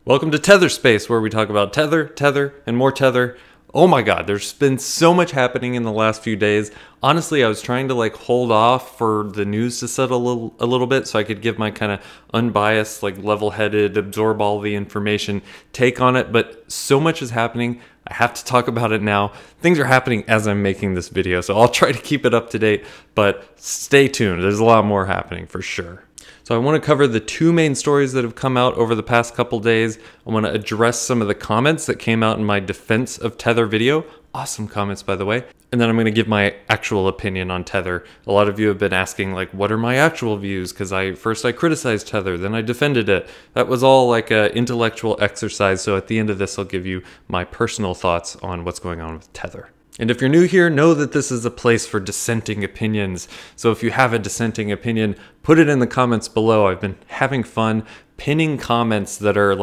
Welcome to Tether Space, where we talk about Tether, and more Tether. Oh my god, there's been so much happening in the last few days. Honestly, I was trying to hold off for the news to settle a little bit so I could give my kind of unbiased, level-headed, absorb all the information take on it, but so much is happening. I have to talk about it now. Things are happening as I'm making this video, so I'll try to keep it up to date, but stay tuned. There's a lot more happening for sure. So I want to cover the two main stories that have come out over the past couple days. I want to address some of the comments that came out in my defense of Tether video. Awesome comments, by the way. And then I'm going to give my actual opinion on Tether. A lot of you have been asking, what are my actual views? Because first I criticized Tether, then I defended it. That was all like an intellectual exercise. So at the end of this, I'll give you my personal thoughts on what's going on with Tether. And if you're new here, know that this is a place for dissenting opinions. So if you have a dissenting opinion, put it in the comments below. I've been having fun pinning comments that are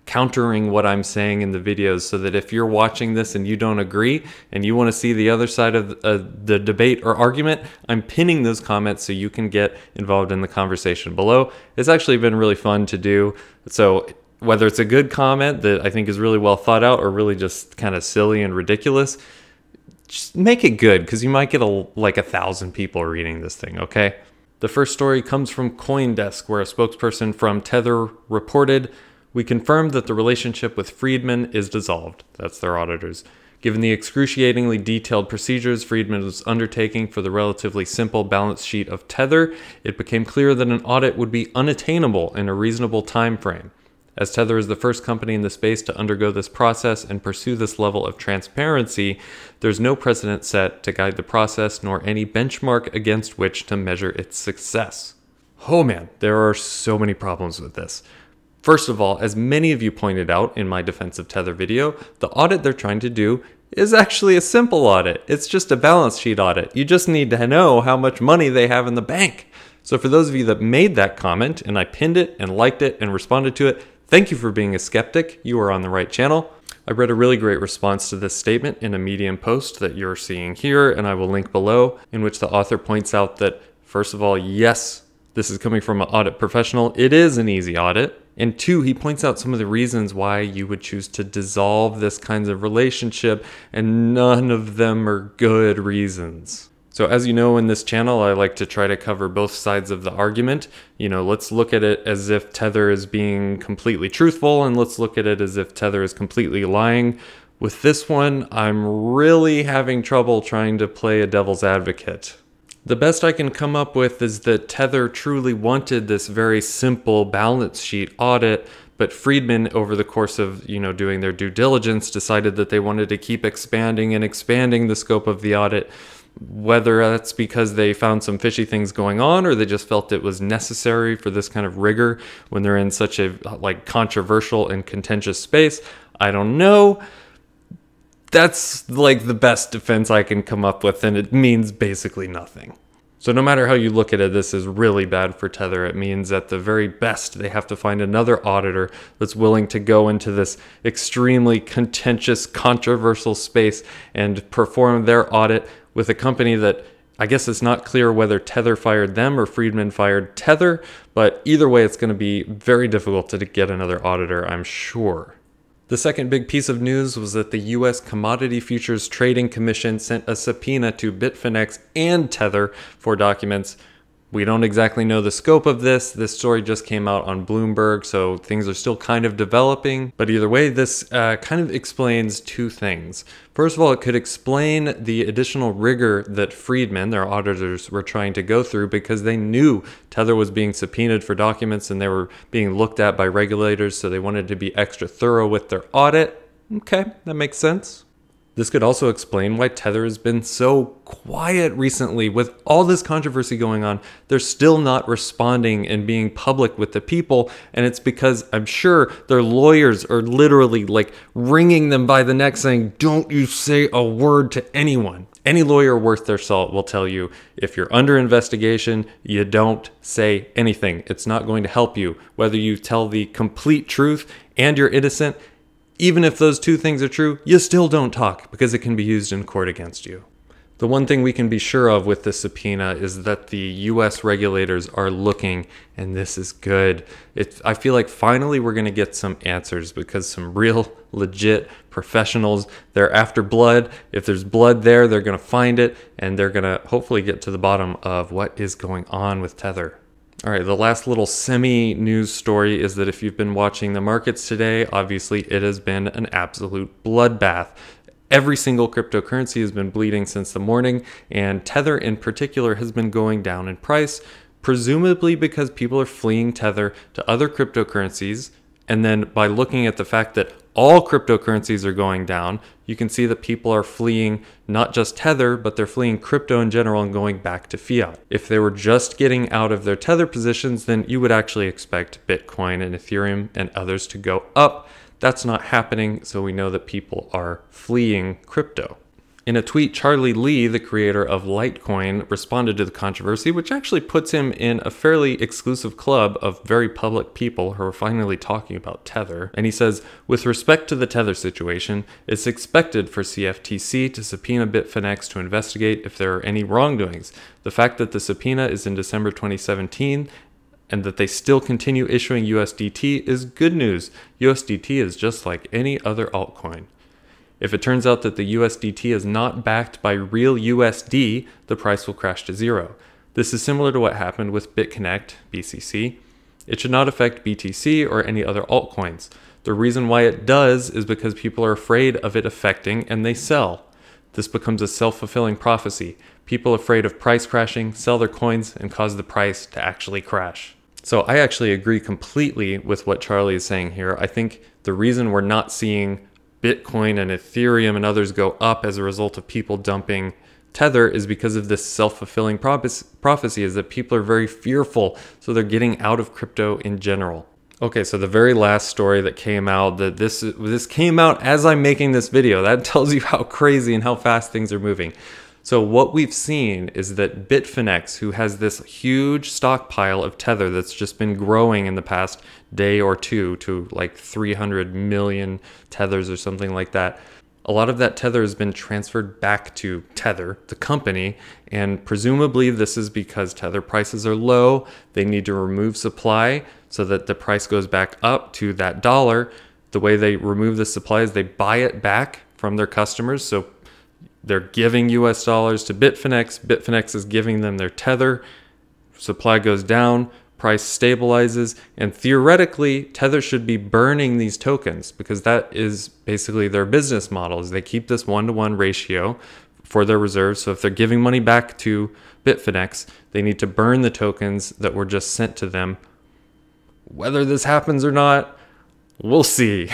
countering what I'm saying in the videos, so that if you're watching this and you don't agree and you want to see the other side of the debate or argument, I'm pinning those comments so you can get involved in the conversation below. It's actually been really fun to do. So whether it's a good comment that I think is really well thought out or really just kind of silly and ridiculous, just make it good, because you might get 1,000 people reading this thing, okay? The first story comes from CoinDesk, where a spokesperson from Tether reported, "We confirmed that the relationship with Friedman is dissolved." That's their auditors. "Given the excruciatingly detailed procedures Friedman was undertaking for the relatively simple balance sheet of Tether, it became clear that an audit would be unattainable in a reasonable time frame. As Tether is the first company in the space to undergo this process and pursue this level of transparency, there's no precedent set to guide the process nor any benchmark against which to measure its success." Oh man, there are so many problems with this. First of all, as many of you pointed out in my defense of Tether video, the audit they're trying to do is actually a simple audit. It's just a balance sheet audit. You just need to know how much money they have in the bank. So for those of you that made that comment, and I pinned it and liked it and responded to it, thank you for being a skeptic. You are on the right channel. I read a really great response to this statement in a Medium post that you're seeing here, and I will link below, in which the author points out that, first of all, yes, this is coming from an audit professional. It is an easy audit. And two, he points out some of the reasons why you would choose to dissolve this kind of relationship, and none of them are good reasons. So as you know, in this channel, I like to try to cover both sides of the argument. Let's look at it as if Tether is being completely truthful, and let's look at it as if Tether is completely lying. With this one, I'm really having trouble trying to play a devil's advocate. The best I can come up with is that Tether truly wanted this very simple balance sheet audit, but Friedman, over the course of doing their due diligence, decided that they wanted to keep expanding the scope of the audit. Whether that's because they found some fishy things going on, or they just felt it was necessary for this kind of rigor when they're in such a controversial and contentious space, I don't know. That's the best defense I can come up with, and it means basically nothing. So no matter how you look at it, this is really bad for Tether. It means at the very best, they have to find another auditor that's willing to go into this extremely contentious, controversial space and perform their audit with a company that, I guess it's not clear whether Tether fired them or Friedman fired Tether, but either way, it's going to be very difficult to get another auditor, I'm sure. The second big piece of news was that the U.S. Commodity Futures Trading Commission sent a subpoena to Bitfinex and Tether for documents. We don't exactly know the scope of this. This story just came out on Bloomberg, so things are still kind of developing. But either way, this kind of explains two things. First of all, it could explain the additional rigor that Friedman, their auditors, were trying to go through, because they knew Tether was being subpoenaed for documents and they were being looked at by regulators, so they wanted to be extra thorough with their audit. Okay, that makes sense. This could also explain why Tether has been so quiet recently. With all this controversy going on, they're still not responding and being public with the people, and it's because I'm sure their lawyers are literally wringing them by the neck saying, "Don't you say a word to anyone." Any lawyer worth their salt will tell you, if you're under investigation, you don't say anything. It's not going to help you. Whether you tell the complete truth and you're innocent, even if those two things are true, you still don't talk, because it can be used in court against you. The one thing we can be sure of with this subpoena is that the US regulators are looking, and this is good. I feel like finally we're going to get some answers because some real legit professionals, they're after blood. If there's blood there, they're going to find it, and they're going to hopefully get to the bottom of what is going on with Tether. All right, the last little semi-news story is that if you've been watching the markets today, obviously it has been an absolute bloodbath. Every single cryptocurrency has been bleeding since the morning, and Tether in particular has been going down in price, presumably because people are fleeing Tether to other cryptocurrencies. And then by looking at the fact that all cryptocurrencies are going down, you can see that people are fleeing not just Tether, but they're fleeing crypto in general and going back to fiat. If they were just getting out of their Tether positions, then you would actually expect Bitcoin and Ethereum and others to go up. That's not happening, so we know that people are fleeing crypto. In a tweet, Charlie Lee, the creator of Litecoin, responded to the controversy, which actually puts him in a fairly exclusive club of very public people who are finally talking about Tether. And he says, with respect to the Tether situation, it's expected for CFTC to subpoena Bitfinex to investigate if there are any wrongdoings. The fact that the subpoena is in December 2017 and that they still continue issuing USDT is good news. USDT is just like any other altcoin. If it turns out that the USDT is not backed by real USD, the price will crash to zero. This is similar to what happened with BitConnect, BCC. It should not affect BTC or any other altcoins. The reason why it does is because people are afraid of it affecting and they sell. This becomes a self-fulfilling prophecy. People afraid of price crashing sell their coins and cause the price to actually crash. So I actually agree completely with what Charlie is saying here. I think the reason we're not seeing Bitcoin and Ethereum and others go up as a result of people dumping Tether is because of this self-fulfilling prophecy is that people are very fearful, so they're getting out of crypto in general. Okay, so the very last story that came out, that this came out as I'm making this video. That tells you how crazy and how fast things are moving. So what we've seen is that Bitfinex, who has this huge stockpile of Tether that's just been growing in the past day or two to like 300 million Tethers or something like that, a lot of that Tether has been transferred back to Tether, the company, and presumably this is because Tether prices are low. They need to remove supply so that the price goes back up to that dollar. The way they remove the supply is they buy it back from their customers. So they're giving US dollars to Bitfinex. Bitfinex is giving them their Tether. Supply goes down, price stabilizes, and theoretically, Tether should be burning these tokens because that is basically their business model. Is they keep this 1-to-1 ratio for their reserves. So if they're giving money back to Bitfinex, they need to burn the tokens that were just sent to them. Whether this happens or not, we'll see.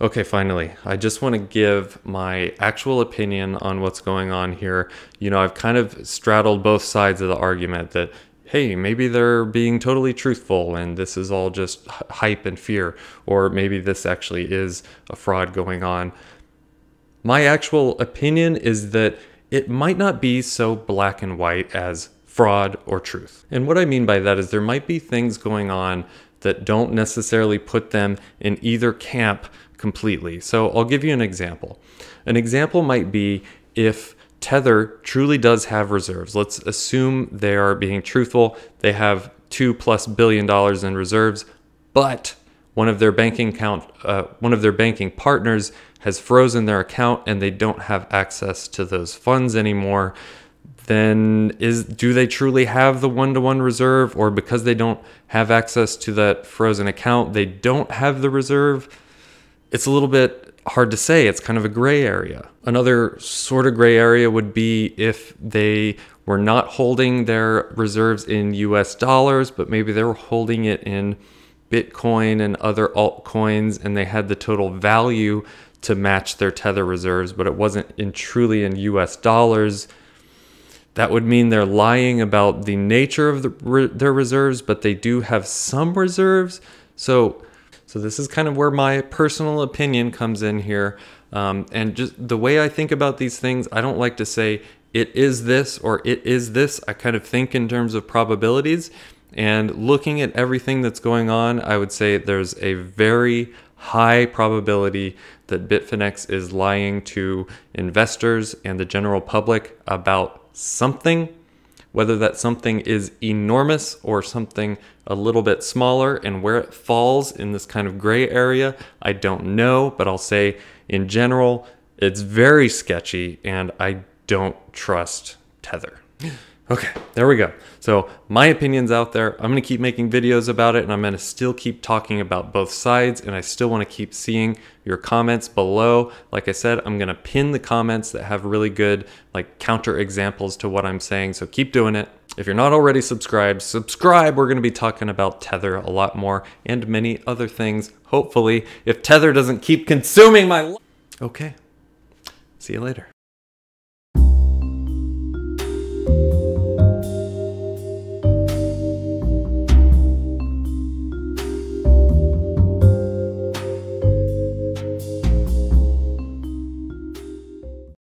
Okay, finally, I just want to give my actual opinion on what's going on here. You know, I've kind of straddled both sides of the argument that, hey, maybe they're being totally truthful and this is all just hype and fear, or maybe this actually is a fraud going on. My actual opinion is that it might not be so black and white as fraud or truth. And what I mean by that is there might be things going on that don't necessarily put them in either camp completely. So I'll give you an example. An example might be if Tether truly does have reserves. Let's assume they are being truthful. They have $2+ billion in reserves, but one of their banking partners has frozen their account and they don't have access to those funds anymore. Then do they truly have the 1-to-1 reserve, or because they don't have access to that frozen account, they don't have the reserve? It's a little bit hard to say. It's kind of a gray area. Another sort of gray area would be if they were not holding their reserves in US dollars, but maybe they were holding it in Bitcoin and other altcoins, and they had the total value to match their Tether reserves, but it wasn't truly in US dollars. That would mean they're lying about the nature of their reserves, but they do have some reserves. So this is kind of where my personal opinion comes in here. And just the way I think about these things, I don't like to say it is this or it is this. I kind of think in terms of probabilities. And looking at everything that's going on, I would say there's a very high probability that Bitfinex is lying to investors and the general public about something, whether that something is enormous or something a little bit smaller, and where it falls in this kind of gray area, I don't know, but I'll say in general, it's very sketchy and I don't trust Tether. Okay, there we go. So my opinion's out there. I'm going to keep making videos about it, and I'm going to still keep talking about both sides, and I still want to keep seeing your comments below. Like I said, I'm going to pin the comments that have really good like counter examples to what I'm saying, so keep doing it. If you're not already subscribed, subscribe. We're going to be talking about Tether a lot more and many other things, hopefully, if Tether doesn't keep consuming my life. Okay, see you later.